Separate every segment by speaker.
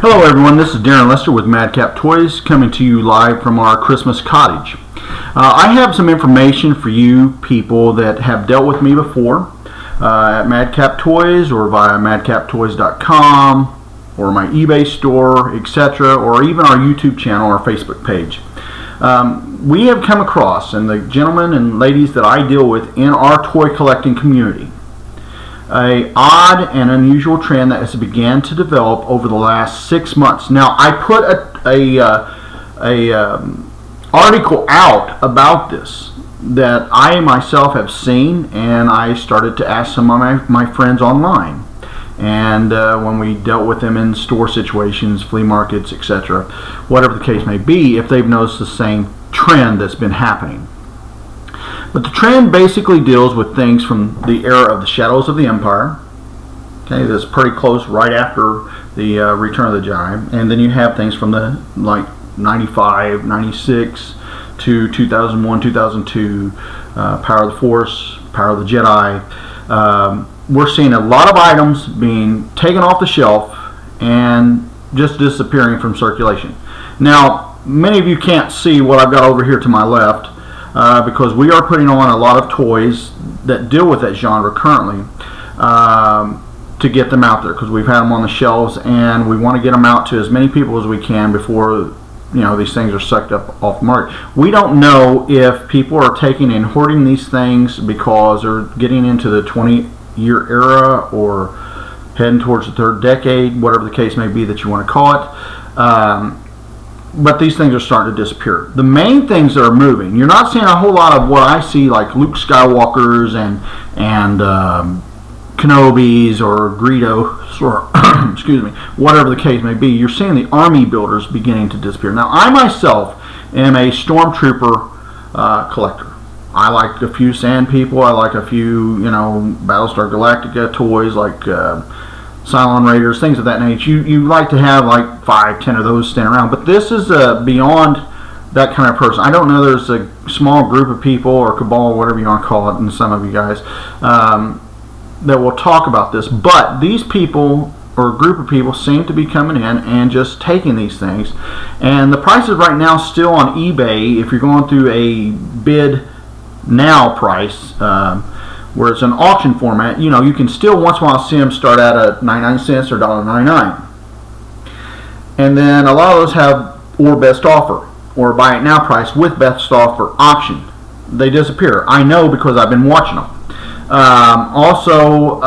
Speaker 1: Hello everyone, this is Daren Lester with Madcap Toys coming to you live from our Christmas cottage. I have some information for you people that have dealt with me before at Madcap Toys or via madcaptoys.com or my eBay store, etc., or even our YouTube channel or Facebook page. We have come across, and the gentlemen and ladies that I deal with in our toy collecting community, a odd and unusual trend that has began to develop over the last 6 months. Now, I put a article out about this that I myself have seen, and I started to ask some of my friends online. And when we dealt with them in store situations, flea markets, etc., whatever the case may be, if they've noticed the same trend that's been happening. But the trend basically deals with things from the era of the Shadows of the Empire. Okay, that's pretty close right after the Return of the Jedi. And then you have things from the 95, 96 to 2001, 2002, Power of the Force, Power of the Jedi. We're seeing a lot of items being taken off the shelf and just disappearing from circulation. Now, many of you can't see what I've got over here to my left. Because we are putting on a lot of toys that deal with that genre currently to get them out there, because we've had them on the shelves and we want to get them out to as many people as we can before these things are sucked up off the market. We don't know if people are taking and hoarding these things because they're getting into the 20-year era or heading towards the third decade, whatever the case may be that you want to call it. But these things are starting to disappear. The main things that are moving, you're not seeing a whole lot of what I see, like Luke Skywalkers and Kenobis or Greedos or excuse me, whatever the case may be. You're seeing the army builders beginning to disappear. Now, I myself am a Stormtrooper collector. I like a few Sand People. I like a few, Battlestar Galactica toys like Cylon Raiders, things of that nature. You like to have like 5, 10 of those standing around, but this is beyond that kind of person. I don't know, there's a small group of people or cabal, whatever you want to call it, and some of you guys that will talk about this, but these people or a group of people seem to be coming in and just taking these things, and the prices right now still on eBay, if you're going through a bid now price, where it's an auction format, you can still once in a while see them start at a 99 cents or $1.99. And then a lot of those have or best offer or buy it now price with best offer option. They disappear. I know because I've been watching them. Also,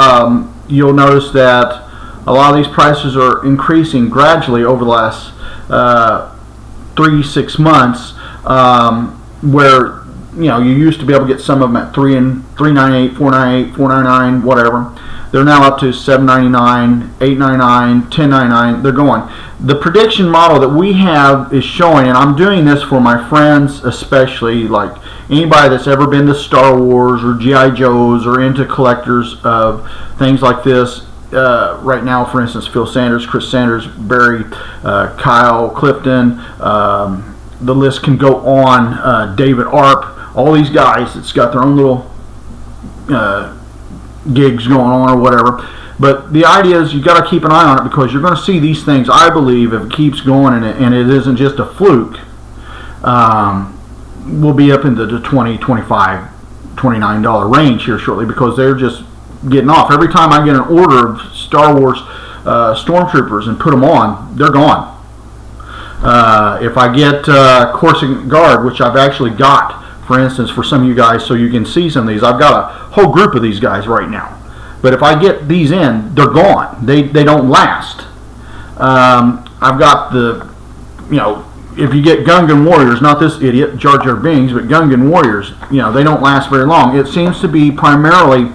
Speaker 1: you'll notice that a lot of these prices are increasing gradually over the last 3-6 months, where you used to be able to get some of them at $3.98, $4.98, $4.99, whatever. They're now up to $7.99, $8.99, $10.99. They're going. The prediction model that we have is showing, and I'm doing this for my friends, especially like anybody that's ever been to Star Wars or G.I. Joes or into collectors of things like this. Right now, for instance, Phil Sanders, Chris Sanders, Barry, Kyle Clifton. The list can go on. David Arp. All these guys that's got their own little gigs going on or whatever. But the idea is you got to keep an eye on it, because you're going to see these things, I believe, if it keeps going and it isn't just a fluke, we'll be up into the $20, $25, $29 range here shortly, because they're just getting off. Every time I get an order of Star Wars Stormtroopers and put them on, they're gone. If I get Coruscant Guard, which I've actually got, for instance, for some of you guys, so you can see some of these. I've got a whole group of these guys right now. But if I get these in, they're gone. They don't last. I've got the, if you get Gungan Warriors, not this idiot, Jar Jar Binks, but Gungan Warriors, they don't last very long. It seems to be primarily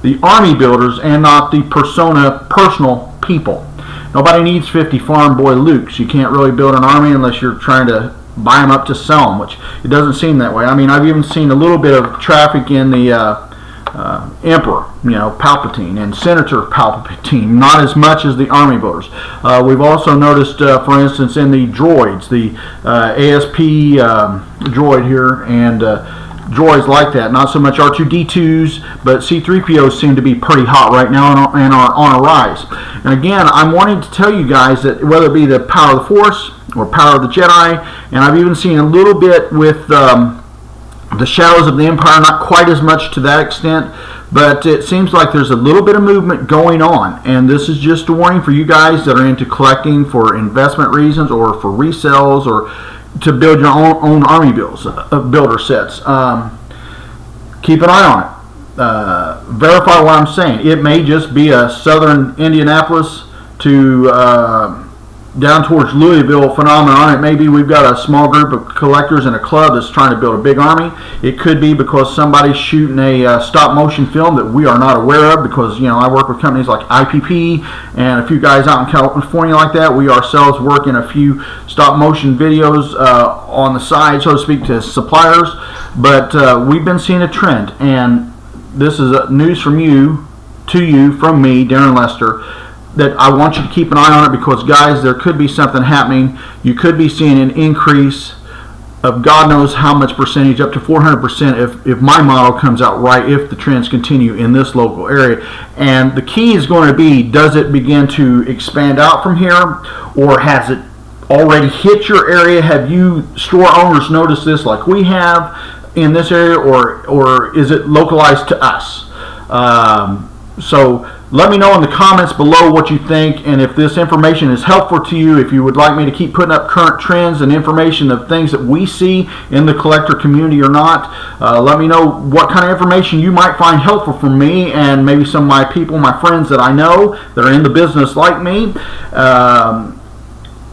Speaker 1: the army builders and not the personal people. Nobody needs 50 farm boy Lukes. You can't really build an army unless you're trying to buy them up to sell them, which it doesn't seem that way. I mean, I've even seen a little bit of traffic in the Emperor, Palpatine, and Senator Palpatine, not as much as the army builders. We've also noticed, for instance, in the droids, the ASP droid here and droids like that. Not so much R2-D2s, but C-3POs seem to be pretty hot right now and are on a rise. And again, I'm wanting to tell you guys that whether it be the power of the Force or power of the Jedi, and I've even seen a little bit with the Shadows of the Empire, not quite as much to that extent, but it seems like there's a little bit of movement going on, and this is just a warning for you guys that are into collecting for investment reasons or for resells or to build your own army builder sets. Keep an eye on it. Verify what I'm saying. It may just be a southern Indianapolis to down towards Louisville phenomenon. It may be we've got a small group of collectors in a club that's trying to build a big army. It could be because somebody's shooting a stop motion film that we are not aware of, because I work with companies like IPP and a few guys out in California like that. We ourselves work in a few stop motion videos on the side, so to speak, to suppliers. But we've been seeing a trend, and this is news from you to you from me, Darren Lester, that I want you to keep an eye on it, because guys, there could be something happening. You could be seeing an increase of God knows how much percentage, up to 400% if my model comes out right, if the trends continue in this local area. And the key is going to be, does it begin to expand out from here, or has it already hit your area? Have you store owners noticed this like we have in this area, or is it localized to us? So let me know in the comments below what you think, and if this information is helpful to you, if you would like me to keep putting up current trends and information of things that we see in the collector community or not. Let me know what kind of information you might find helpful for me and maybe some of my people, my friends that I know that are in the business like me.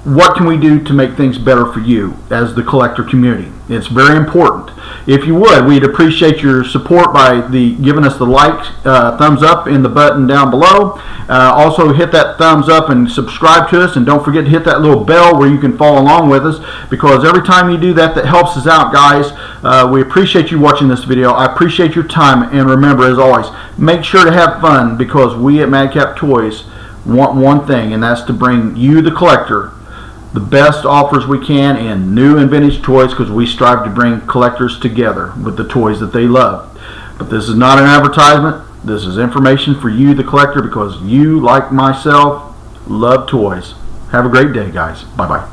Speaker 1: What can we do to make things better for you as the collector community? It's very important. If you would, we'd appreciate your support by giving us the thumbs up in the button down below. Also hit that thumbs up and subscribe to us, and don't forget to hit that little bell where you can follow along with us, because every time you do that, that helps us out, guys. We appreciate you watching this video. I appreciate your time, and remember, as always, make sure to have fun, because we at Madcap Toys want one thing, and that's to bring you, the collector, the best offers we can in new and vintage toys, because we strive to bring collectors together with the toys that they love. But this is not an advertisement. This is information for you, the collector, because you, like myself, love toys. Have a great day, guys. Bye-bye.